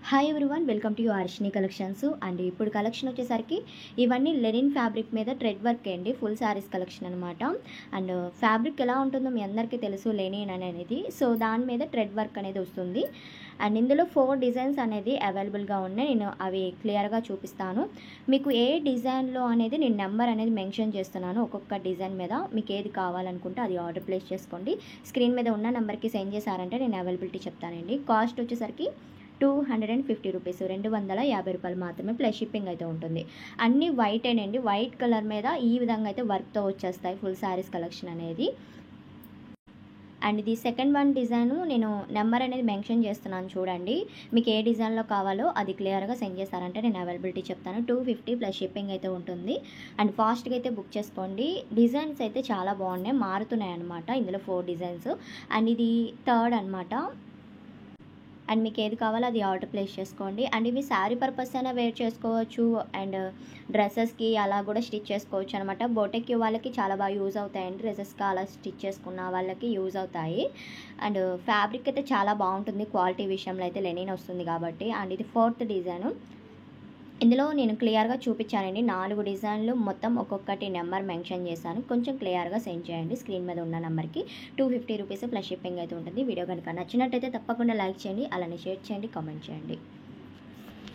Hi everyone, welcome to Arshini collections. And ఇప్పుడు collection వచ్చేసరికి ఇవన్నీ లెనిన్ ఫ్యాబ్రిక్ మీద థ్రెడ్ వర్క్ అండి, ఫుల్ శారీస్ కలెక్షన్ అనమాట. అండ్ ఫ్యాబ్రిక్ ఎలా ఉంటుందో మీ అందరికీ తెలుసు, లెనిన్ అనేది. సో దాని మీద థ్రెడ్ వర్క్ అనేది వస్తుంది. అండ్ ఇందులో 4 డిజైన్స్ అనేది అవైలబుల్గా ఉన్నాయి. నేను అవి క్లియర్గా చూపిస్తాను. మీకు ఏ డిజైన్లో అనేది నేను నెంబర్ అనేది మెన్షన్ చేస్తున్నాను. ఒక్కొక్క డిజైన్ మీద మీకు ఏది కావాలనుకుంటే అది ఆర్డర్ ప్లేస్ చేసుకోండి. స్క్రీన్ మీద ఉన్న నెంబర్కి సెండ్ చేశారంటే నేను అవైలబిలిటీ చెప్తానండి. కాస్ట్ వచ్చేసరికి 250 రూపీస్, 250 రూపాయలు మాత్రమే, ప్లస్ షిప్పింగ్ అయితే ఉంటుంది. అన్నీ వైట్ అండి, వైట్ కలర్ మీద ఈ విధంగా అయితే వర్క్తో వచ్చేస్తాయి ఫుల్ శారీస్ కలెక్షన్ అనేది. అండ్ ఇది సెకండ్ వన్ డిజైన్ నేను నెంబర్ అనేది మెన్షన్ చేస్తున్నాను చూడండి. మీకు ఏ డిజైన్లో కావాలో అది క్లియర్గా సెండ్ చేస్తారంటే నేను అవైలబిలిటీ చెప్తాను. 250 ప్లస్ షిప్పింగ్ అయితే ఉంటుంది. అండ్ ఫాస్ట్గా అయితే బుక్ చేసుకోండి. డిజైన్స్ అయితే చాలా బాగున్నాయి, మారుతున్నాయి అనమాట. ఇందులో 4 డిజైన్స్. అండ్ ఇది థర్డ్ అనమాట. అండ్ మీకు ఏది కావాలో అది ఆర్డర్ ప్లేస్ చేసుకోండి. అండ్ ఇవి శారీ పర్పస్ అయినా వేర్ చేసుకోవచ్చు, అండ్ డ్రెస్సెస్కి అలా కూడా స్టిచ్ చేసుకోవచ్చు అనమాట. బోటెక్కి వాళ్ళకి చాలా బాగా యూజ్ అవుతాయండి. డ్రెస్సెస్కి అలా స్టిచ్ చేసుకున్న వాళ్ళకి యూజ్ అవుతాయి. అండ్ ఫ్యాబ్రిక్ అయితే చాలా బాగుంటుంది, క్వాలిటీ విషయంలో అయితే లెనిన్ వస్తుంది కాబట్టి. అండ్ ఇది 4th డిజైను. ఇందులో నేను క్లియర్గా చూపించానండి. 4 డిజైన్లు, మొత్తం ఒక్కొక్కటి నెంబర్ మెన్షన్ చేశాను. కొంచెం క్లియర్గా సెండ్ చేయండి స్క్రీన్ మీద ఉన్న నెంబర్కి. 250 రూపీస్ ప్లస్ షిప్పింగ్ అయితే ఉంటుంది. వీడియో కనుక నచ్చినట్టయితే తప్పకుండా లైక్ చేయండి, అలానే షేర్ చేయండి, కామెంట్ చేయండి.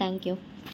Thank you.